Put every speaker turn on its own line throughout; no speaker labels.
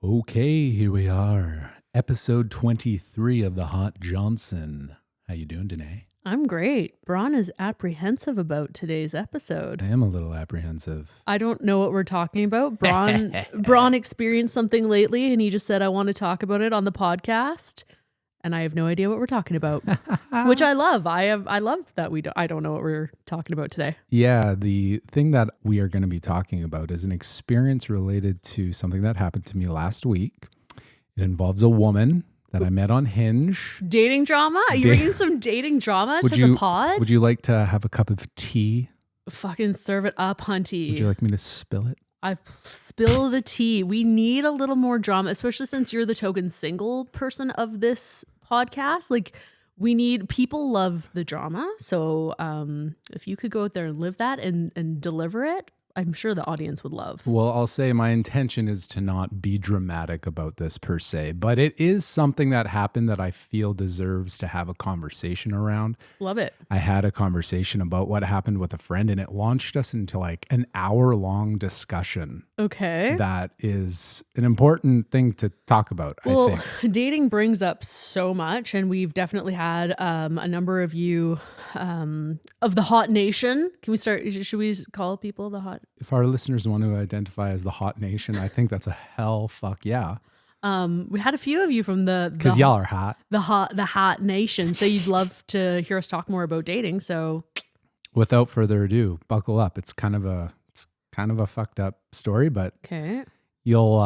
Okay, here we are. Episode 23 of The Hot Johnson. How you doing today?
I'm great. Bron is apprehensive about today's episode.
I am a little apprehensive.
I don't know what we're talking about. Bron experienced something lately and he just said, I want to talk about it on the podcast. And I have no idea what we're talking about, which I love. I love that I don't know what we're talking about today.
Yeah, the thing that we are going to be talking about is an experience related to something that happened to me last week. It involves a woman that I met on Hinge.
Dating drama? Are you bringing some dating drama to the pod?
Would you like to have a cup of tea?
Fucking serve it up, hunty.
Would you like me to spill it?
I've spilled the tea. We need a little more drama, especially since you're the token single person of this podcast. Like, people love the drama. So if you could go out there and live that and deliver it, I'm sure the audience would love.
Well, I'll say my intention is to not be dramatic about this per se, but it is something that happened that I feel deserves to have a conversation around.
Love it.
I had a conversation about what happened with a friend and it launched us into like an hour-long discussion.
Okay.
That is an important thing to talk about,
well,
I think.
Dating brings up so much, and we've definitely had a number of you of the Hot Nation. Should we call people the Hot?
If our listeners want to identify as the Hot Nation, I think that's a hell fuck yeah.
We had a few of you from
because y'all are hot.
The Hot Nation. So you'd love to hear us talk more about dating. So
without further ado, buckle up. It's kind of a fucked up story, but
okay.
You'll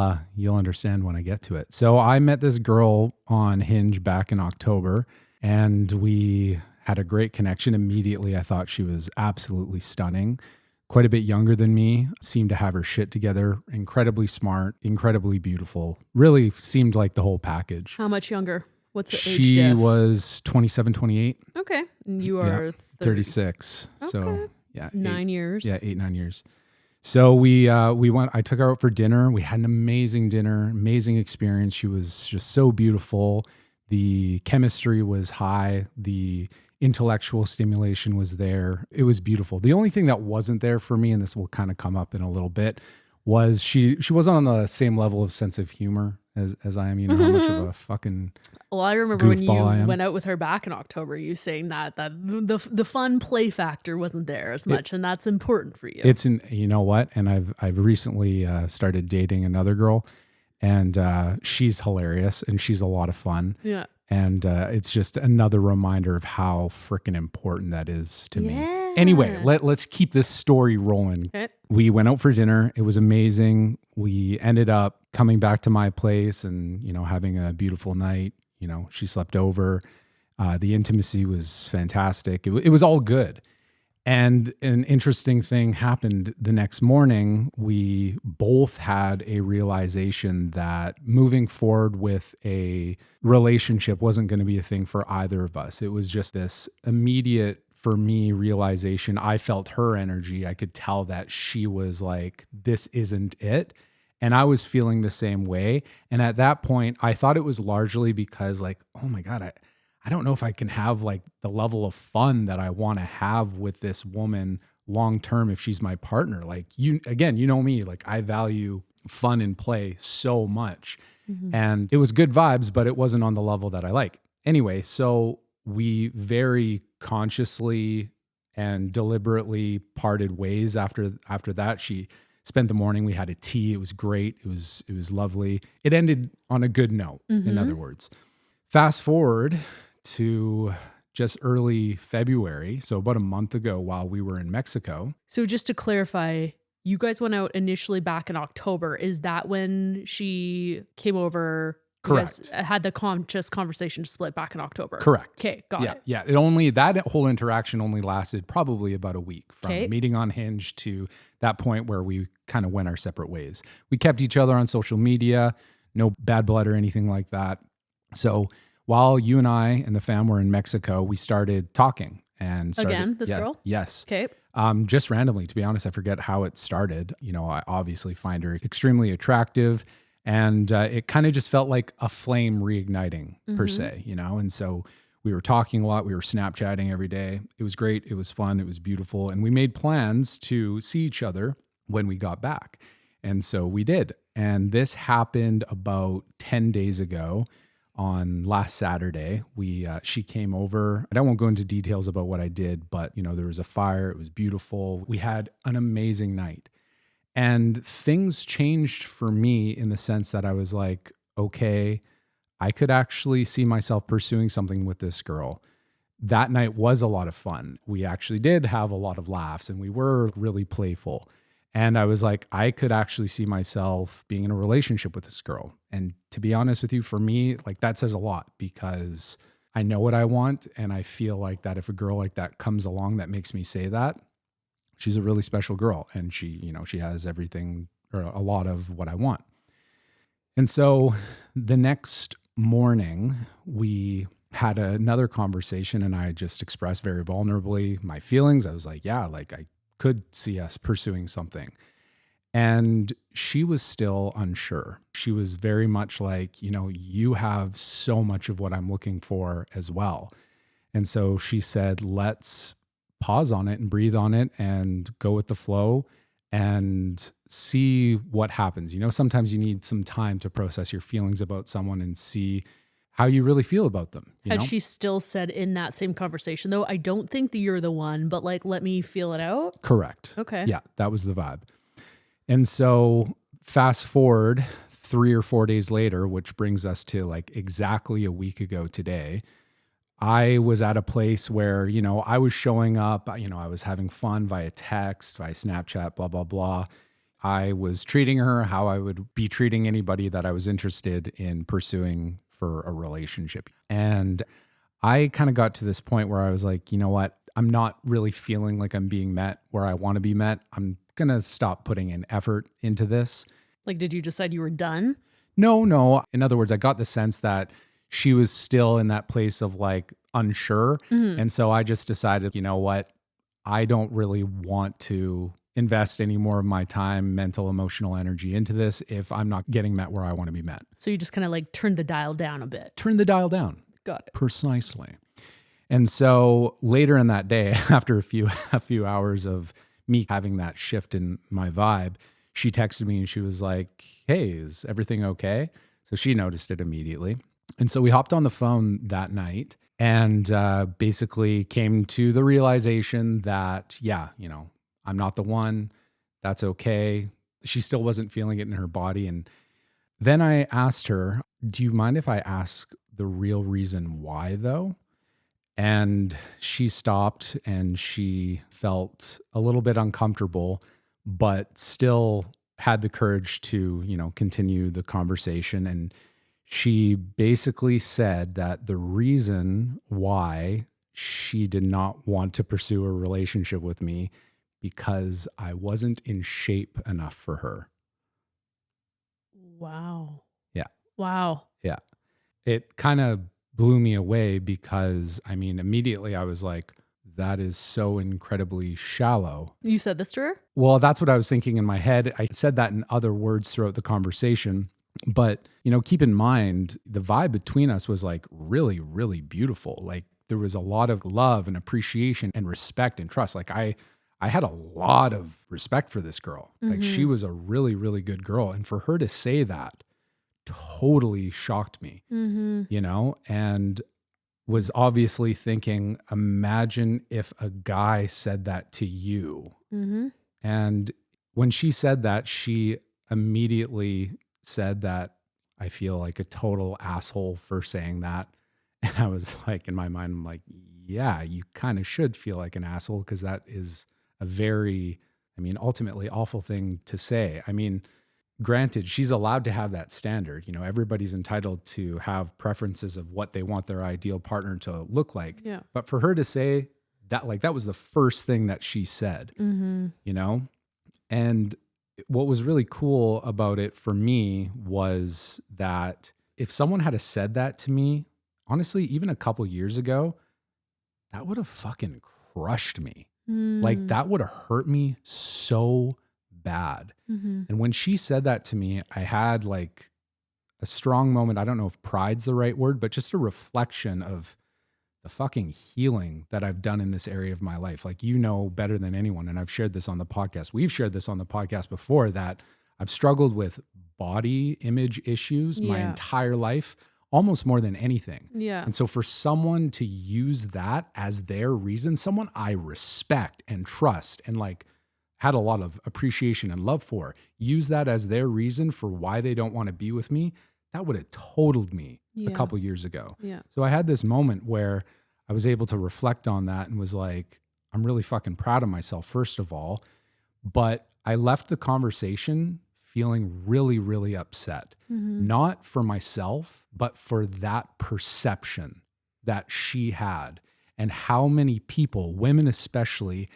understand when I get to it. So I met this girl on Hinge back in October, and we had a great connection immediately. I thought she was absolutely stunning. Quite a bit younger than me, seemed to have her shit together, incredibly smart, incredibly beautiful, really seemed like the whole package.
How much younger? What's the age
She
diff?
was 27, 28.
Okay. And you are
36.
Okay.
So yeah.
9 years.
Yeah, 8-9 years. So we went, I took her out for dinner. We had an amazing dinner, amazing experience. She was just so beautiful. The chemistry was high. The intellectual stimulation was there. It was beautiful. The only thing that wasn't there for me, and this will kind of come up in a little bit, was she wasn't on the same level of sense of humor as I am. You know how much of a fucking
well, I remember when you
I
went out with her back in October, you saying that the fun play factor wasn't there as much, and that's important for you.
You know what? And I've recently started dating another girl, and she's hilarious and she's a lot of fun.
Yeah.
And it's just another reminder of how freaking important that is to me. Anyway, let's keep this story rolling.
Okay.
We went out for dinner. It was amazing. We ended up coming back to my place and, having a beautiful night. She slept over. The intimacy was fantastic. It was all good. And an interesting thing happened the next morning. We both had a realization that moving forward with a relationship wasn't going to be a thing for either of us. It was just this immediate, for me, realization. I felt her energy. I could tell that she was like, this isn't it. And I was feeling the same way. And at that point, I thought it was largely because like, oh my God, I don't know if I can have like the level of fun that I want to have with this woman long term if she's my partner. Like you know me, like I value fun and play so much. Mm-hmm. And it was good vibes, but it wasn't on the level that I like. Anyway, so we very consciously and deliberately parted ways after that. She spent the morning, we had a tea. It was great. It was lovely. It ended on a good note, in other words. Fast forward to just early February, so about a month ago while we were in Mexico.
So just to clarify, you guys went out initially back in October. Is that when she came over?
Correct.
You guys had the conscious conversation to split back in October.
Correct.
Okay, got it.
Yeah. That whole interaction only lasted probably about a week from meeting on Hinge to that point where we kind of went our separate ways. We kept each other on social media, no bad blood or anything like that. So while you and I and the fam were in Mexico, we started talking and
this girl?
Yes.
Okay.
Just randomly, to be honest, I forget how it started. I obviously find her extremely attractive, and it kind of just felt like a flame reigniting per se, and so we were talking a lot. We were Snapchatting every day. It was great. It was fun. It was beautiful. And we made plans to see each other when we got back. And so we did. And this happened about 10 days ago on last Saturday. She came over. I won't go into details about what I did, but there was a fire. It was beautiful. We had an amazing night. And things changed for me in the sense that I was like, okay, I could actually see myself pursuing something with this girl. That night was a lot of fun. We actually did have a lot of laughs and we were really playful. And I was like, I could actually see myself being in a relationship with this girl. And to be honest with you, for me, like that says a lot because I know what I want. And I feel like that if a girl like that comes along that makes me say that, she's a really special girl. And she has everything or a lot of what I want. And so the next morning we had another conversation and I just expressed very vulnerably my feelings. I was like, yeah, like I could see us pursuing something. And she was still unsure. She was very much like, you have so much of what I'm looking for as well. And so she said, let's pause on it and breathe on it and go with the flow and see what happens. Sometimes you need some time to process your feelings about someone and see how you really feel about them.
Had she still said in that same conversation, though, I don't think that you're the one, but like, let me feel it out?
Correct.
Okay.
Yeah, that was the vibe. And so fast forward 3 or 4 days later, which brings us to like exactly a week ago today, I was at a place where, I was showing up, I was having fun via text, via Snapchat, blah, blah, blah. I was treating her how I would be treating anybody that I was interested in pursuing for a relationship. And I kind of got to this point where I was like, you know what? I'm not really feeling like I'm being met where I want to be met. I'm going to stop putting in effort into this.
Like, did you decide you were done?
No. In other words, I got the sense that she was still in that place of like unsure.
Mm-hmm.
And so I just decided, you know what? I don't really want to invest any more of my time, mental, emotional energy into this if I'm not getting met where I want to be met.
So you just kind of like turned the dial down a bit.
Turn the dial down.
Got it.
Precisely. And so later in that day, after a few hours of me having that shift in my vibe, she texted me and she was like, hey, is everything okay? So she noticed it immediately. And so we hopped on the phone that night and basically came to the realization that, yeah, I'm not the one. That's okay. She still wasn't feeling it in her body. And then I asked her, do you mind if I ask the real reason why though? And she stopped and she felt a little bit uncomfortable, but still had the courage to, continue the conversation. And she basically said that the reason why she did not want to pursue a relationship with me because I wasn't in shape enough for her.
Wow.
Yeah.
Wow.
Yeah. It kind of blew me away because, immediately I was like, that is so incredibly shallow.
You said this to her?
Well, that's what I was thinking in my head. I said that in other words throughout the conversation. But, keep in mind, the vibe between us was like really, really beautiful. Like there was a lot of love and appreciation and respect and trust. Like I had a lot of respect for this girl. Mm-hmm. Like she was a really, really good girl. And for her to say that totally shocked me, and was obviously thinking, imagine if a guy said that to you. Mm-hmm. And when she said that, she immediately said that I feel like a total asshole for saying that. And I was like, in my mind, I'm like, yeah, you kind of should feel like an asshole because that is a very, ultimately awful thing to say. Granted, she's allowed to have that standard. Everybody's entitled to have preferences of what they want their ideal partner to look like.
Yeah.
But for her to say that, like, that was the first thing that she said, And what was really cool about it for me was that if someone had said that to me, honestly, even a couple years ago, that would have fucking crushed me. Like that would have hurt me so bad. Mm-hmm. And when she said that to me, I had like a strong moment. I don't know if pride's the right word, but just a reflection of the fucking healing that I've done in this area of my life. Like, better than anyone. And I've shared this on the podcast. We've shared this on the podcast before that I've struggled with body image issues my entire life, almost more than anything.
Yeah.
And so for someone to use that as their reason, someone I respect and trust and like had a lot of appreciation and love for, use that as their reason for why they don't want to be with me, that would have totaled me a couple years ago.
Yeah.
So I had this moment where I was able to reflect on that and was like, I'm really fucking proud of myself, first of all. But I left the conversation feeling really, really upset, not for myself, but for that perception that she had and how many people, women especially,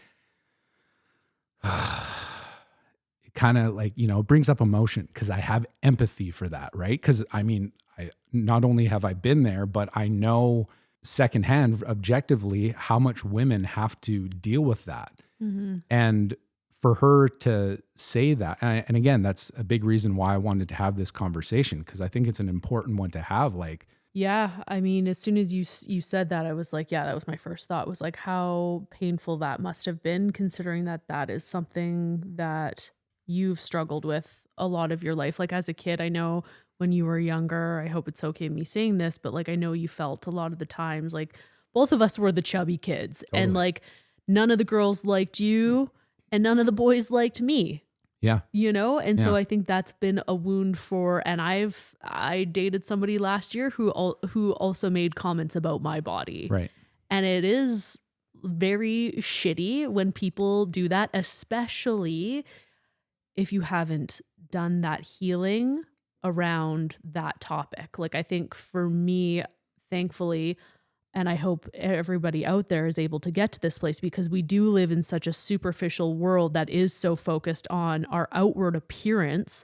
it kind of like, you know, it brings up emotion because I have empathy for that, right? Because I mean, I not only have I been there, but I know secondhand, objectively, how much women have to deal with that. And for her to say that, and again, that's a big reason why I wanted to have this conversation, because I think it's an important one to have. Like,
yeah, I mean, as soon as you said that, I was like, yeah, that was my first thought, was like how painful that must have been, considering that that is something that you've struggled with a lot of your life. Like as a kid, I know when you were younger, I hope it's okay me saying this, but like I know you felt a lot of the times like both of us were the chubby kids, and like none of the girls liked you and none of the boys liked me.
yeah,
You know? And so I think that's been a wound for, and I dated somebody last year who also made comments about my body.
right.
And it is very shitty when people do that, especially if you haven't done that healing around that topic. Like I think for me, thankfully, and I hope everybody out there is able to get to this place, because we do live in such a superficial world that is so focused on our outward appearance.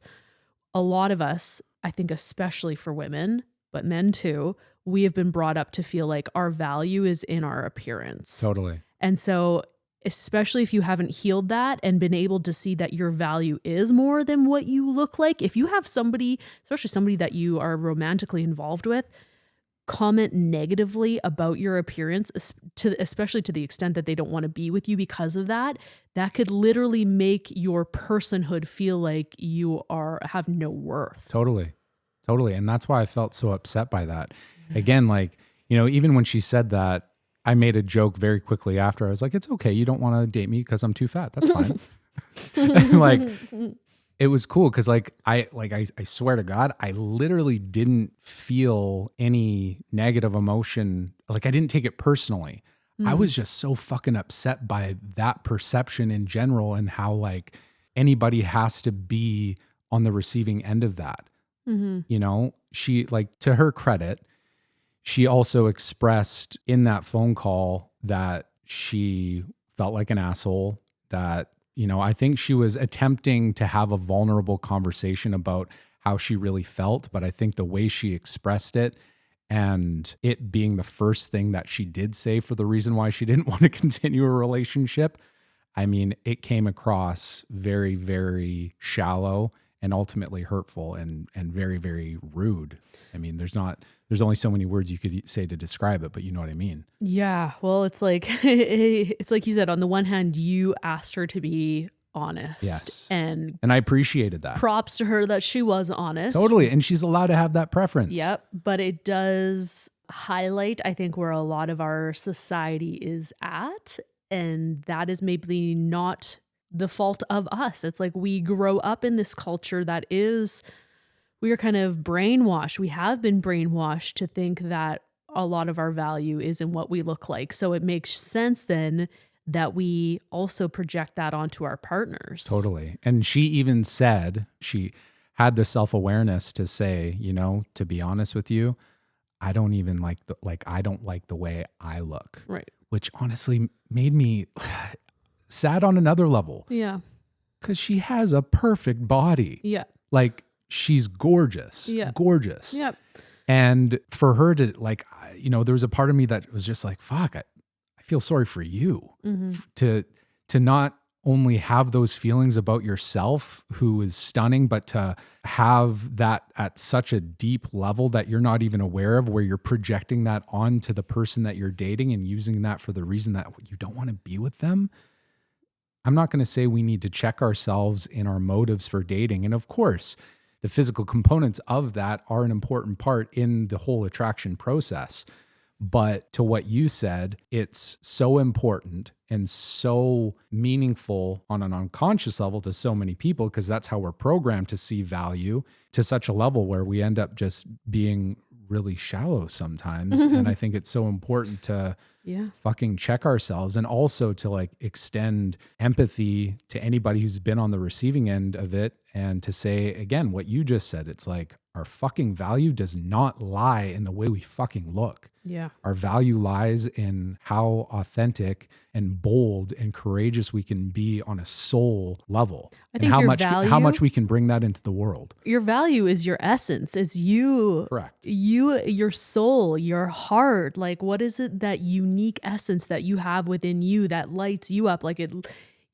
A lot of us, I think especially for women, but men too, we have been brought up to feel like our value is in our appearance.
Totally.
And so especially if you haven't healed that and been able to see that your value is more than what you look like, if you have somebody, especially somebody that you are romantically involved with, comment negatively about your appearance, especially to the extent that they don't want to be with you because of that, that could literally make your personhood feel like you have no worth.
Totally. And that's why I felt so upset by that. Again, like, you know, even when she said that, I made a joke very quickly after. I was like, it's okay. You don't want to date me because I'm too fat. That's fine. Like, it was cool because I swear to God, I literally didn't feel any negative emotion. Like I didn't take it personally. I was just so fucking upset by that perception in general and how like anybody has to be on the receiving end of that. You know, she, like, to her credit, she also expressed in that phone call that she felt like an asshole, that, you know, I think she was attempting to have a vulnerable conversation about how she really felt, but I think the way she expressed it and it being the first thing that she did say for the reason why she didn't want to continue a relationship, I mean, it came across very, very shallow and ultimately hurtful and very, very rude. I mean, there's only so many words you could say to describe it, but you know what I mean?
Yeah. Well, it's like, it's like you said, on the one hand, you asked her to be honest.
Yes.
And
I appreciated that.
props to her that she was honest.
Totally. And she's allowed to have that preference.
Yep. But it does highlight, I think, where a lot of our society is at. And that is maybe not the fault of us. It's like we grow up in this culture that is, we are kind of brainwashed. We have been brainwashed to think that a lot of our value is in what we look like. So it makes sense then that we also project that onto our partners.
Totally. And she even said, she had the self-awareness to say, you know, to be honest with you, I don't even I don't like the way I look.
Right.
Which honestly made me sad on another level.
Yeah.
Because she has a perfect body.
Yeah.
Like, she's gorgeous.
Yeah.
Gorgeous.
Yep.
And for her to, like, you know, there was a part of me that was just like, fuck, I feel sorry for you. To not only have those feelings about yourself, who is stunning, but to have that at such a deep level that you're not even aware of, where you're projecting that onto the person that you're dating and using that for the reason that you don't want to be with them. I'm not going to say we need to check ourselves in our motives for dating. And of course, the physical components of that are an important part in the whole attraction process. But to what you said, it's so important and so meaningful on an unconscious level to so many people, because that's how we're programmed to see value, to such a level where we end up just being really shallow sometimes. And I think it's so important to fucking check ourselves, and also to like extend empathy to anybody who's been on the receiving end of it, and to say, again, what you just said, it's like our fucking value does not lie in the way we fucking look.
Yeah.
Our value lies in how authentic and bold and courageous we can be on a soul level.
I think
and how
your
much we can bring that into the world.
Your value is your essence. It's you.
Correct.
Your soul, your heart. Like, what is it, that unique essence that you have within you that lights you up? Like, it,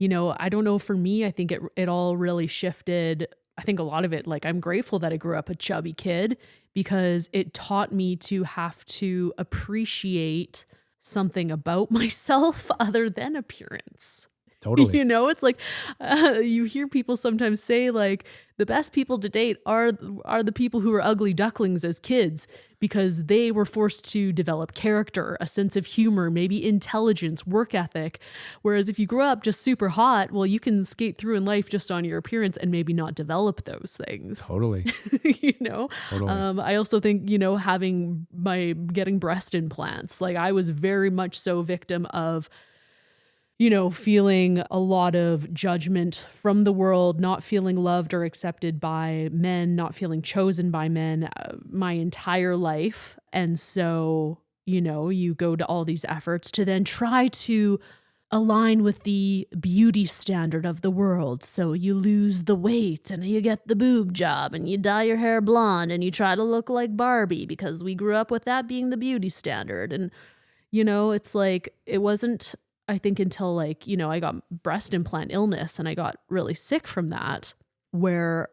I don't know, for me, I think it all really shifted. I think a lot of it, like, I'm grateful that I grew up a chubby kid, because it taught me to have to appreciate something about myself other than appearance.
Totally.
It's like, you hear people sometimes say, like, the best people to date are the people who were ugly ducklings as kids, because they were forced to develop character, a sense of humor, maybe intelligence, work ethic. Whereas if you grow up just super hot, well, you can skate through in life just on your appearance and maybe not develop those things.
Totally.
Totally. I also think, getting breast implants, like, I was very much so victim of, feeling a lot of judgment from the world, not feeling loved or accepted by men, not feeling chosen by men my entire life. And so, you go to all these efforts to then try to align with the beauty standard of the world. So you lose the weight and you get the boob job and you dye your hair blonde and you try to look like Barbie, because we grew up with that being the beauty standard. And, it's like, it wasn't, I think, until like, I got breast implant illness and I got really sick from that, where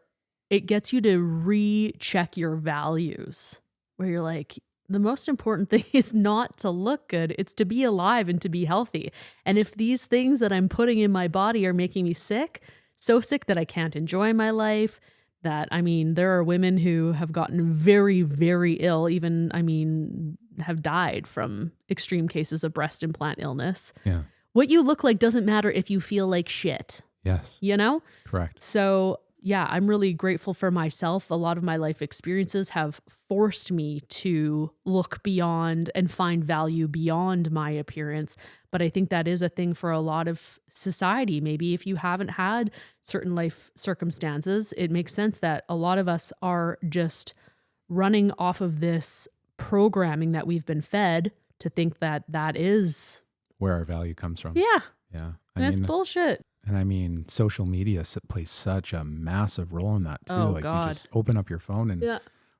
it gets you to recheck your values, where you're like, the most important thing is not to look good. It's to be alive and to be healthy. And if these things that I'm putting in my body are making me sick, so sick that I can't enjoy my life, that, there are women who have gotten very, very ill, even, have died from extreme cases of breast implant illness.
Yeah.
What you look like doesn't matter if you feel like shit.
Yes. Correct.
So yeah, I'm really grateful for myself. A lot of my life experiences have forced me to look beyond and find value beyond my appearance. But I think that is a thing for a lot of society. Maybe if you haven't had certain life circumstances, it makes sense that a lot of us are just running off of this programming that we've been fed to think that that is
where our value comes from.
Yeah.
Yeah.
And it's bullshit.
And social media plays such a massive role in that too.
Oh,
like,
God.
you just open up your phone and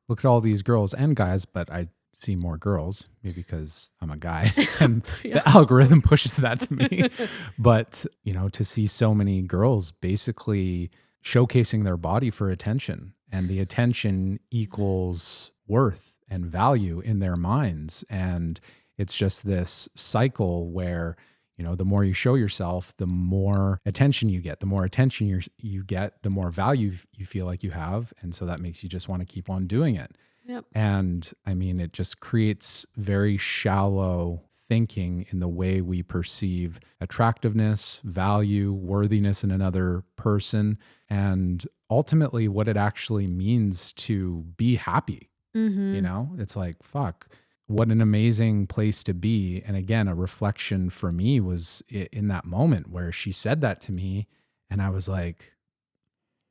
look at all these girls and guys, but I see more girls, maybe because I'm a guy and the algorithm pushes that to me. But, to see so many girls basically showcasing their body for attention, and the attention equals worth and value in their minds. And it's just this cycle where, the more you show yourself, the more attention you get. The more attention you get, the more value you feel like you have. And so that makes you just want to keep on doing it.
Yep.
And it just creates very shallow thinking in the way we perceive attractiveness, value, worthiness in another person, and ultimately what it actually means to be happy.
Mm-hmm.
It's like, fuck, what an amazing place to be. And again, a reflection for me was in that moment where she said that to me, and I was like,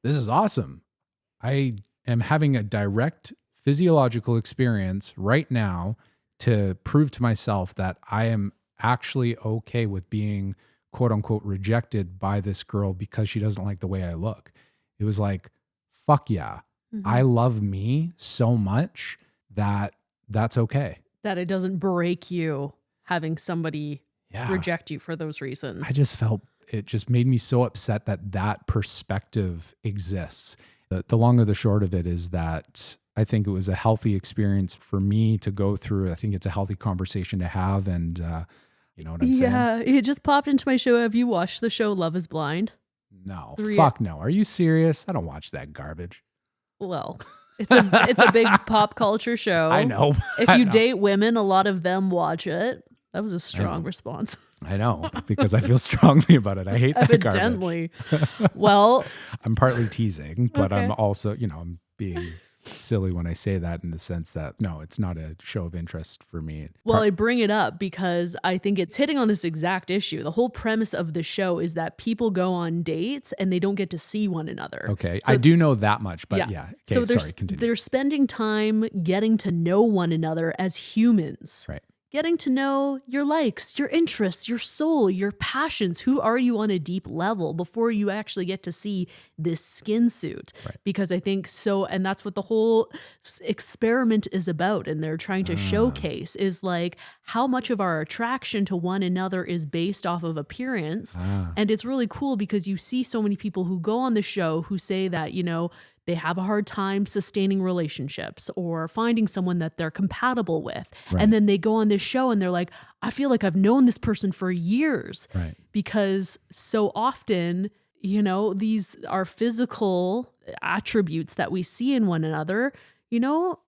this is awesome. I am having a direct physiological experience right now to prove to myself that I am actually okay with being quote unquote rejected by this girl because she doesn't like the way I look. It was like, fuck yeah. Mm-hmm. I love me so much that that's okay.
That it doesn't break you having somebody reject you for those reasons.
I just felt, it just made me so upset that perspective exists. The long or the short of it is that I think it was a healthy experience for me to go through. I think it's a healthy conversation to have. And You know what I'm saying?
Yeah, it just popped into my show. Have you watched the show Love is Blind?
No,
Three-
fuck no. Are you serious? I don't watch that garbage.
Well, it's a big pop culture show.
I know.
If
I
you
know.
date women, a lot of them watch it. That was a strong response.
I know, because I feel strongly about it. I hate that garbage.
Evidently. Well,
I'm partly teasing, but
Okay.
I'm also, I'm being silly when I say that in the sense that, no, it's not a show of interest for me.
well, I bring it up because I think it's hitting on this exact issue. The whole premise of the show is that people go on dates and they don't get to see one another.
Okay.
So-
I do know that much, but yeah. Okay,
so
sorry, continue.
they're spending time getting to know one another as humans.
Right.
Getting to know your likes, your interests, your soul, your passions. Who are you on a deep level before you actually get to see this skin suit?
Right.
Because I think so, and that's what the whole experiment is about. And they're trying to showcase is like how much of our attraction to one another is based off of appearance. And it's really cool because you see so many people who go on the show who say that, they have a hard time sustaining relationships or finding someone that they're compatible with.
Right.
And then they go on this show and they're like, I feel like I've known this person for years.
Right.
Because so often, these are physical attributes that we see in one another.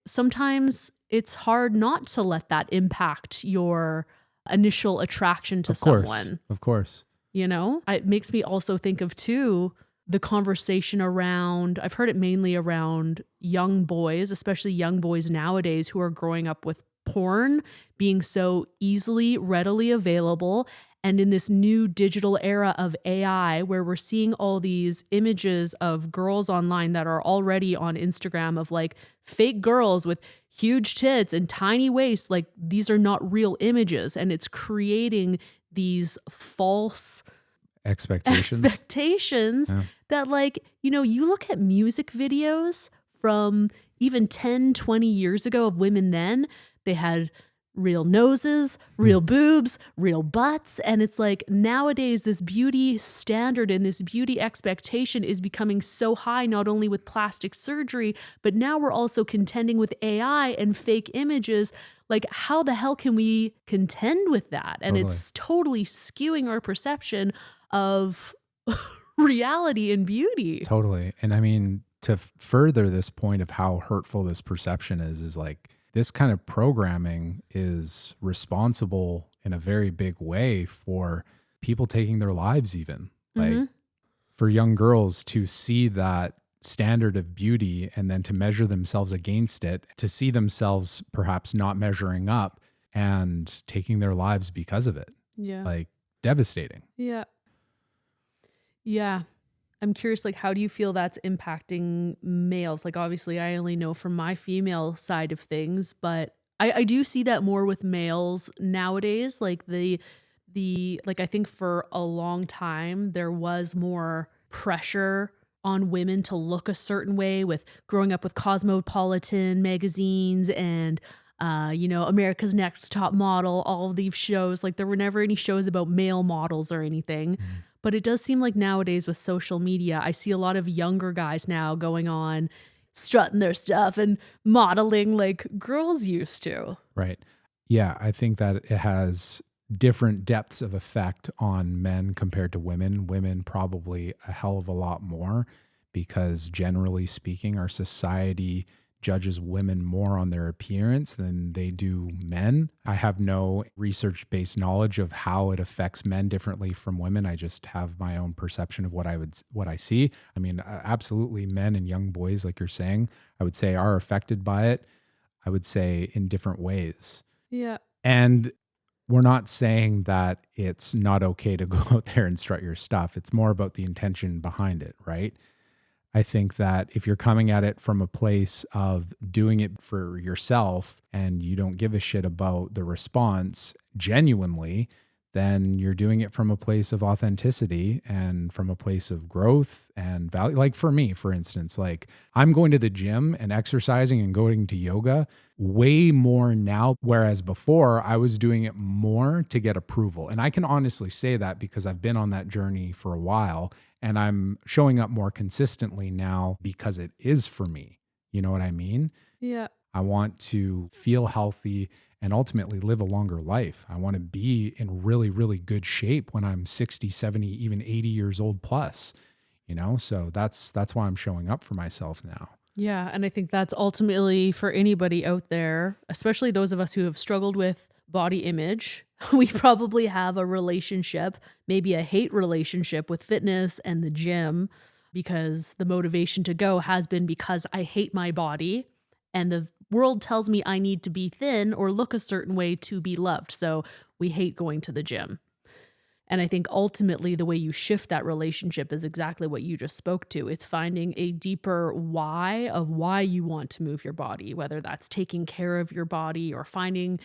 Sometimes it's hard not to let that impact your initial attraction to someone.
Of course.
It makes me also think of too, the conversation around, I've heard it mainly around young boys, especially young boys nowadays who are growing up with porn being so readily available. And in this new digital era of AI, where we're seeing all these images of girls online that are already on Instagram of like fake girls with huge tits and tiny waists, like these are not real images. And it's creating these false expectations
Yeah.
that you look at music videos from even 10, 20 years ago of women then, they had real noses, real boobs, real butts. And it's like nowadays this beauty standard and this beauty expectation is becoming so high, not only with plastic surgery, but now we're also contending with AI and fake images. Like, how the hell can we contend with that? And it's totally skewing our perception of reality and beauty.
Totally. And I mean, to further this point of how hurtful this perception is like this kind of programming is responsible in a very big way for people taking their lives even. Like for young girls to see that standard of beauty and then to measure themselves against it, to see themselves perhaps not measuring up and taking their lives because of it.
Yeah.
Like devastating.
Yeah. Yeah. I'm curious, like, how do you feel that's impacting males? Like, obviously, I only know from my female side of things, but I do see that more with males nowadays. Like like, I think for a long time, there was more pressure on women to look a certain way with growing up with Cosmopolitan magazines and America's Next Top Model, all of these shows. Like, there were never any shows about male models or anything. But it does seem like nowadays with social media, I see a lot of younger guys now going on, strutting their stuff and modeling like girls used to.
Right. Yeah, I think that it has different depths of effect on men compared to women. Women probably a hell of a lot more because generally speaking, our society judges women more on their appearance than they do men. I have no research-based knowledge of how it affects men differently from women. I just have my own perception of what I see. I mean, absolutely men and young boys, like you're saying, I would say are affected by it. I would say in different ways.
Yeah.
And we're not saying that it's not okay to go out there and strut your stuff. It's more about the intention behind it, right? I think that if you're coming at it from a place of doing it for yourself and you don't give a shit about the response genuinely, then you're doing it from a place of authenticity and from a place of growth and value. Like for me, for instance, like I'm going to the gym and exercising and going to yoga way more now, whereas before I was doing it more to get approval. And I can honestly say that because I've been on that journey for a while and I'm showing up more consistently now because it is for me. You know what I mean?
Yeah.
I want to feel healthy and ultimately live a longer life. I want to be in really, really good shape when I'm 60, 70, even 80 years old plus, So that's why I'm showing up for myself now.
Yeah. And I think that's ultimately for anybody out there, especially those of us who have struggled with body image. We probably have a relationship, maybe a hate relationship with fitness and the gym, because the motivation to go has been because I hate my body and the world tells me I need to be thin or look a certain way to be loved. So we hate going to the gym. And I think ultimately the way you shift that relationship is exactly what you just spoke to. It's finding a deeper why of why you want to move your body, whether that's taking care of your body or finding,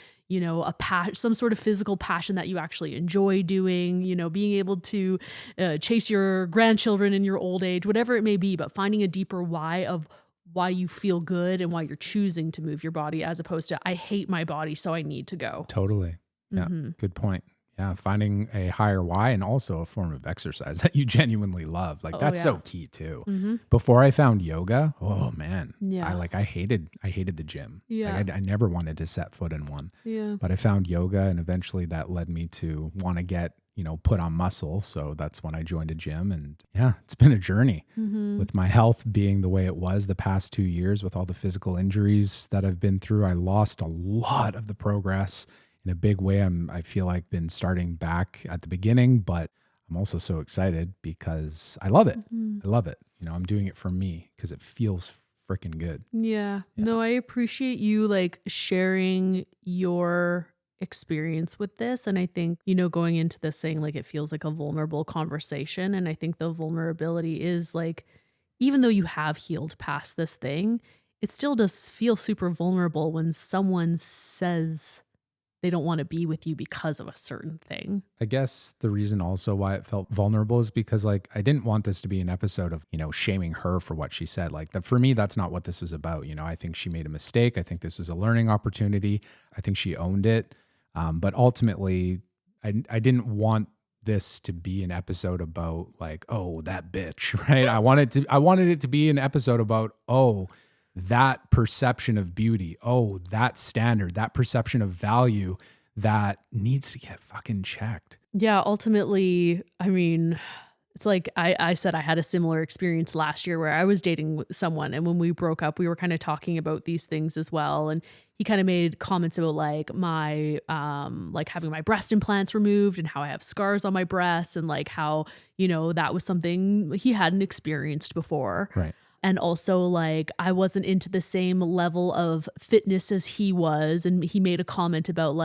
some sort of physical passion that you actually enjoy doing, being able to chase your grandchildren in your old age, whatever it may be, but finding a deeper why of why you feel good and why you're choosing to move your body as opposed to, I hate my body, so I need to go.
Totally. Yeah. Good point. Yeah, finding a higher why and also a form of exercise that you genuinely love. Like that's so key too. Before I found yoga, oh man, I hated the gym.
Yeah,
like I never wanted to set foot in one.
Yeah,
but I found yoga, and eventually that led me to want to get put on muscle. So that's when I joined a gym, and yeah, it's been a journey. With my health being the way it was the past 2 years, with all the physical injuries that I've been through, I lost a lot of the progress. In a big way, I feel like been starting back at the beginning, but I'm also so excited because I love it. I love it. I'm doing it for me because it feels freaking good.
Yeah. No, I appreciate you sharing your experience with this. And I think, going into this saying it feels like a vulnerable conversation. And I think the vulnerability is even though you have healed past this thing, it still does feel super vulnerable when someone says they don't want to be with you because of a certain thing.
I guess the reason also why it felt vulnerable is because I didn't want this to be an episode of, shaming her for what she said. For me, that's not what this was about. I think she made a mistake. I think this was a learning opportunity. I think she owned it. But ultimately, I didn't want this to be an episode about oh, that bitch, right? I wanted it to be an episode about, oh, that perception of beauty, oh, that standard, that perception of value that needs to get fucking checked.
Yeah, ultimately, I mean, it's I said I had a similar experience last year where I was dating someone, and when we broke up, we were kind of talking about these things as well. And he kind of made comments about my having my breast implants removed and how I have scars on my breasts and how, that was something he hadn't experienced before.
Right.
And also I wasn't into the same level of fitness as he was. And he made a comment about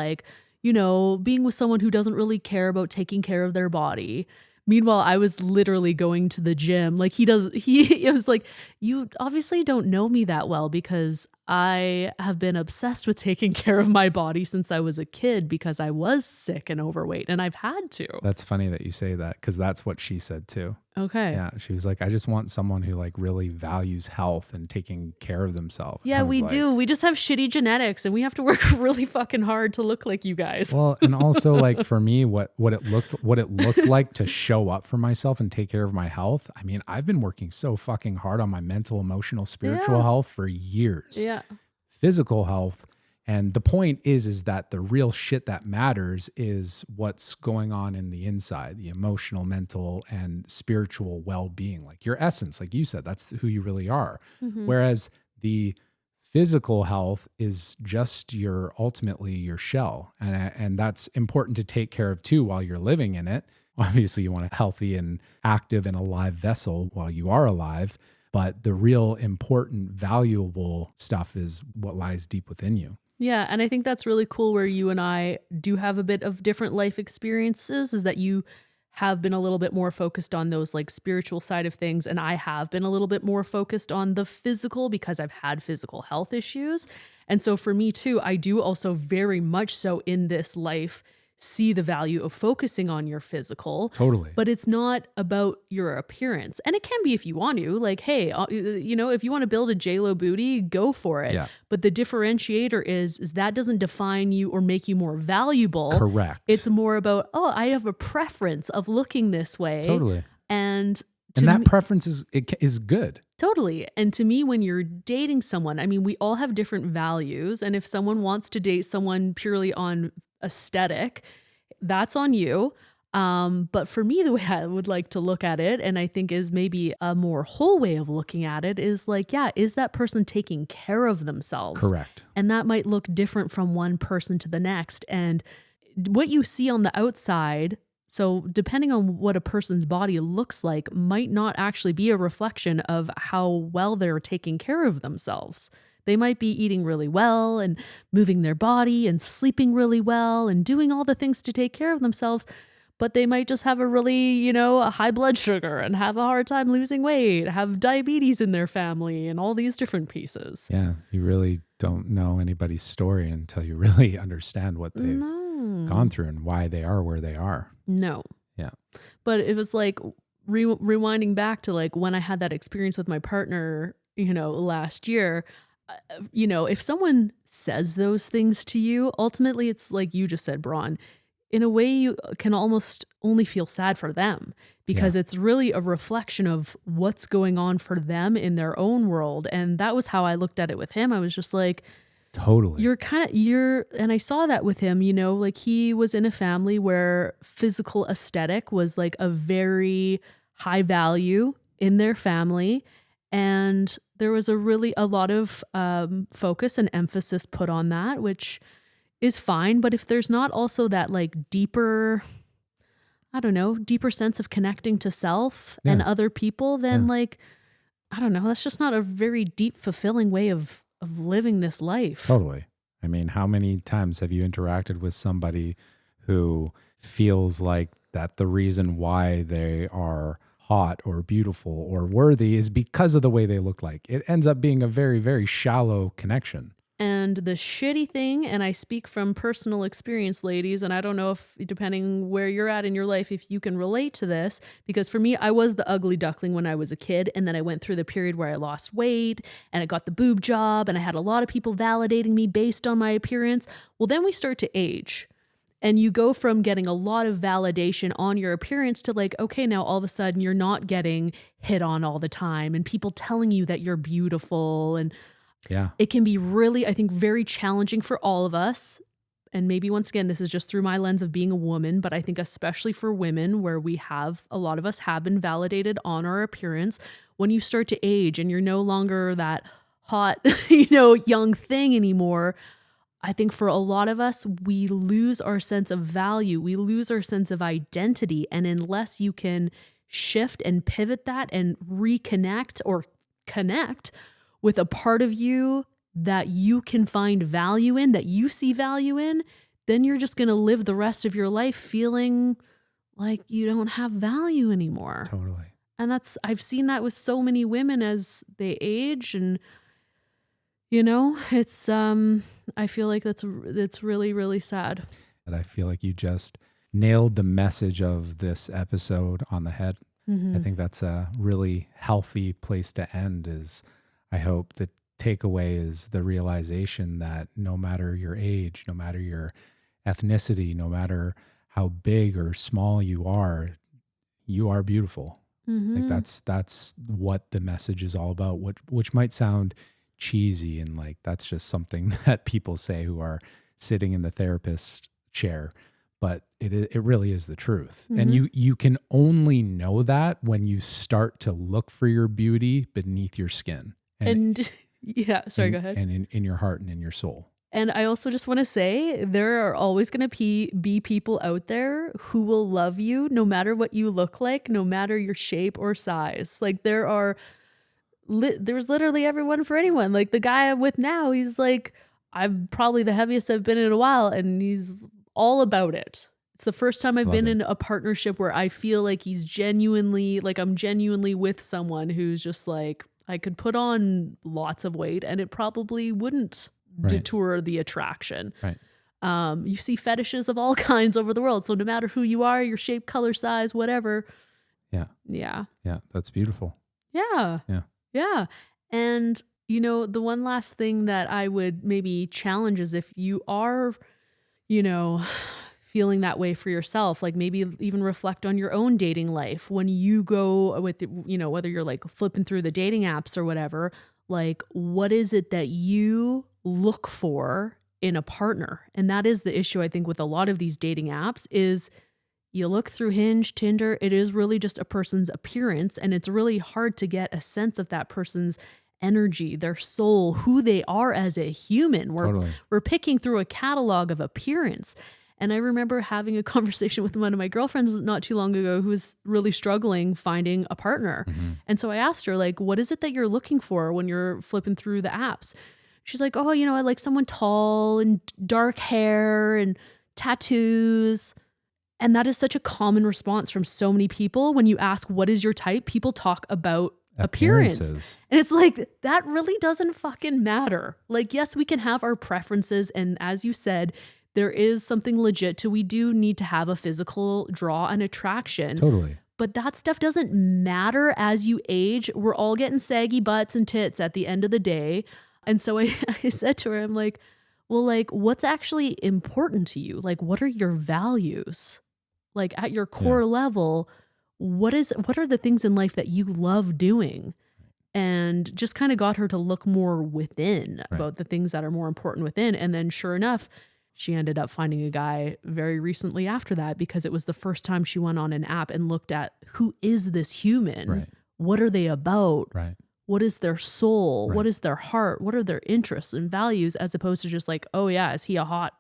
being with someone who doesn't really care about taking care of their body. Meanwhile, I was literally going to the gym. It was you obviously don't know me that well because I have been obsessed with taking care of my body since I was a kid because I was sick and overweight and I've had to.
That's funny that you say that because that's what she said too.
Okay.
Yeah. She was I just want someone who really values health and taking care of themselves.
Yeah, we do. We just have shitty genetics and we have to work really fucking hard to look like you guys.
Well, and also for me, what it looked like to show up for myself and take care of my health. I mean, I've been working so fucking hard on my mental, emotional, spiritual health for years.
Yeah.
Physical health. And the point is that the real shit that matters is what's going on in the inside, the emotional, mental, and spiritual well-being, your essence, like you said, that's who you really are. Whereas the physical health is just ultimately your shell. And that's important to take care of too while you're living in it. Obviously you want a healthy and active and alive vessel while you are alive, but the real important, valuable stuff is what lies deep within you.
Yeah, and I think that's really cool where you and I do have a bit of different life experiences, is that you have been a little bit more focused on those spiritual side of things, and I have been a little bit more focused on the physical because I've had physical health issues. And so for me too, I do also very much so in this life see the value of focusing on your physical.
Totally.
But it's not about your appearance. And it can be if you want to, hey, if you want to build a J-Lo booty, go for it.
Yeah.
But the differentiator is that doesn't define you or make you more valuable.
Correct.
It's more about, I have a preference of looking this way.
Totally.
And
that preference is good.
Totally. And to me, when you're dating someone, I mean, we all have different values. And if someone wants to date someone purely on aesthetic, that's on you. But for me, the way I would like to look at it, and I think is maybe a more whole way of looking at it, is like, yeah, is that person taking care of themselves?
Correct.
And that might look different from one person to the next. And what you see on the outside, so depending on what a person's body looks like, might not actually be a reflection of how well they're taking care of themselves. They might be eating really well and moving their body and sleeping really well and doing all the things to take care of themselves, but they might just have a really, a high blood sugar and have a hard time losing weight, have diabetes in their family and all these different pieces.
Yeah, you really don't know anybody's story until you really understand what they've gone through and why they are where they are.
No.
Yeah.
But it was like rewinding back to like when I had that experience with my partner, last year, if someone says those things to you, ultimately it's like you just said, Bron, in a way you can almost only feel sad for them because it's really a reflection of what's going on for them in their own world. And that was how I looked at it with him. I was just like,
totally.
And I saw that with him, like he was in a family where physical aesthetic was like a very high value in their family. And there was a lot of focus and emphasis put on that, which is fine. But if there's not also that like deeper sense of connecting to self and other people, then like, I don't know, that's just not a very deep, fulfilling way of living this life.
Totally. I mean, how many times have you interacted with somebody who feels like that the reason why they are hot or beautiful or worthy is because of the way they look like? It ends up being a very, very shallow connection.
And the shitty thing, and I speak from personal experience, ladies, and I don't know if, depending where you're at in your life, if you can relate to this, because for me, I was the ugly duckling when I was a kid, and then I went through the period where I lost weight, and I got the boob job, and I had a lot of people validating me based on my appearance. Well, then we start to age, and you go from getting a lot of validation on your appearance to like, okay, now all of a sudden you're not getting hit on all the time, and people telling you that you're beautiful, and it can be really, I think, very challenging for all of us. And maybe once again, this is just through my lens of being a woman, but I think especially for women where a lot of us have been validated on our appearance, when you start to age and you're no longer that hot, young thing anymore, I think for a lot of us, we lose our sense of value. We lose our sense of identity. And unless you can shift and pivot that and reconnect or connect with a part of you that you can find value in, that you see value in, then you're just going to live the rest of your life feeling like you don't have value anymore.
Totally.
And I've seen that with so many women as they age, and it's I feel like that's really, really sad.
And I feel like you just nailed the message of this episode on the head. Mm-hmm. I think that's a really healthy place to end. I hope the takeaway is the realization that no matter your age, no matter your ethnicity, no matter how big or small you are beautiful. Mm-hmm. Like that's what the message is all about, which might sound cheesy and like that's just something that people say who are sitting in the therapist chair, but it really is the truth. Mm-hmm. And you can only know that when you start to look for your beauty beneath your skin.
Go ahead.
And in your heart and in your soul.
And I also just want to say there are always going to be people out there who will love you no matter what you look like, no matter your shape or size. Like there's literally everyone for anyone. Like the guy I'm with now, he's like, I'm probably the heaviest I've been in a while, and he's all about it. It's the first time I've been in a partnership where I feel like I'm genuinely with someone who's just like, I could put on lots of weight and it probably wouldn't detour the attraction.
Right.
You see fetishes of all kinds over the world. So no matter who you are, your shape, color, size, whatever.
Yeah.
Yeah.
Yeah. That's beautiful.
Yeah.
Yeah.
Yeah. And, the one last thing that I would maybe challenge is if you are, feeling that way for yourself. Like maybe even reflect on your own dating life when you go with, you know, whether you're like flipping through the dating apps or whatever, like what is it that you look for in a partner? And that is the issue, I think, with a lot of these dating apps is you look through Hinge, Tinder, it is really just a person's appearance, and it's really hard to get a sense of that person's energy, their soul, who they are as a human. We're picking through a catalog of appearance. And I remember having a conversation with one of my girlfriends not too long ago who was really struggling finding a partner. And so I asked her, like, what is it that you're looking for when you're flipping through the apps? She's like, oh, you know, I like someone tall and dark hair and tattoos. And that is such a common response from so many people. When you ask, what is your type? People talk about appearance. And it's like, that really doesn't fucking matter. Like, yes, we can have our preferences. And as you said, there is something legit to, we do need to have a physical draw and attraction.
Totally.
But that stuff doesn't matter as you age. We're all getting saggy butts and tits at the end of the day. And so I said to her, I'm like, well, like, what's actually important to you? Like, what are your values? Like at your core level, what are the things in life that you love doing? And just kind of got her to look more within about the things that are more important within. And then sure enough, she ended up finding a guy very recently after that, because it was the first time she went on an app and looked at, who is this human?
Right.
What are they about?
Right.
What is their soul?
Right.
What is their heart? What are their interests and values, as opposed to just like, oh yeah, is he a hot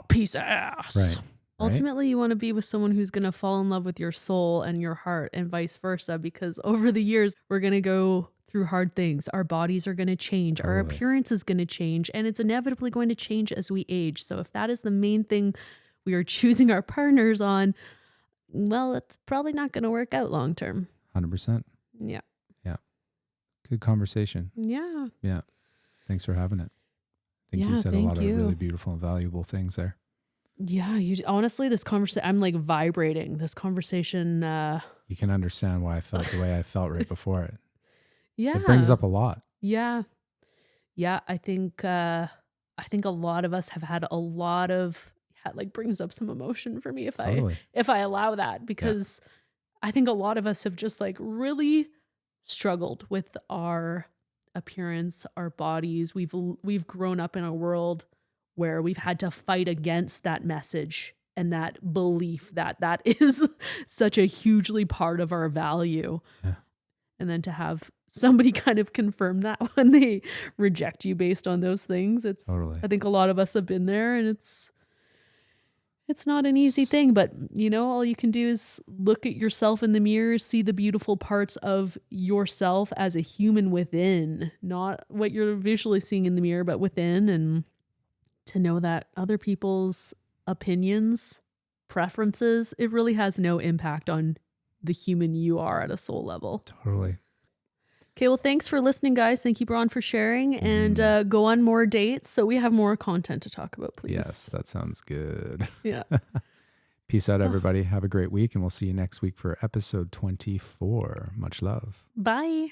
piece of ass?
Right.
Ultimately, you want to be with someone who's going to fall in love with your soul and your heart, and vice versa, because over the years, we're going to go through hard things. Our bodies are going to change. Our appearance is going to change, and it's inevitably going to change as we age. So if that is the main thing we are choosing our partners on, well, it's probably not going to work out long term.
100%.
Yeah.
Yeah. Good conversation.
Yeah.
Yeah. Thanks for having it. I think you said a lot of really beautiful and valuable things there.
Yeah, honestly, this conversation, I'm like vibrating. This conversation.
You can understand why I felt the way I felt right before it.
Yeah.
It brings up a lot.
Yeah. Yeah. I think a lot of us have had a lot of, like brings up some emotion for me if I allow that, because I think a lot of us have just like really struggled with our appearance, our bodies. We've grown up in a world where we've had to fight against that message and that belief that is such a hugely part of our value. Yeah. And then to have somebody kind of confirm that when they reject you based on those things, it's I think a lot of us have been there, and it's not an easy thing, but you know, all you can do is look at yourself in the mirror, see the beautiful parts of yourself as a human within, not what you're visually seeing in the mirror, but within, and to know that other people's opinions, preferences, it really has no impact on the human you are at a soul level.
Totally.
Okay, well, thanks for listening, guys. Thank you, Bron, for sharing, and go on more dates so we have more content to talk about, please.
Yes, that sounds good.
Yeah.
Peace out, everybody. Have a great week, and we'll see you next week for episode 24. Much love.
Bye.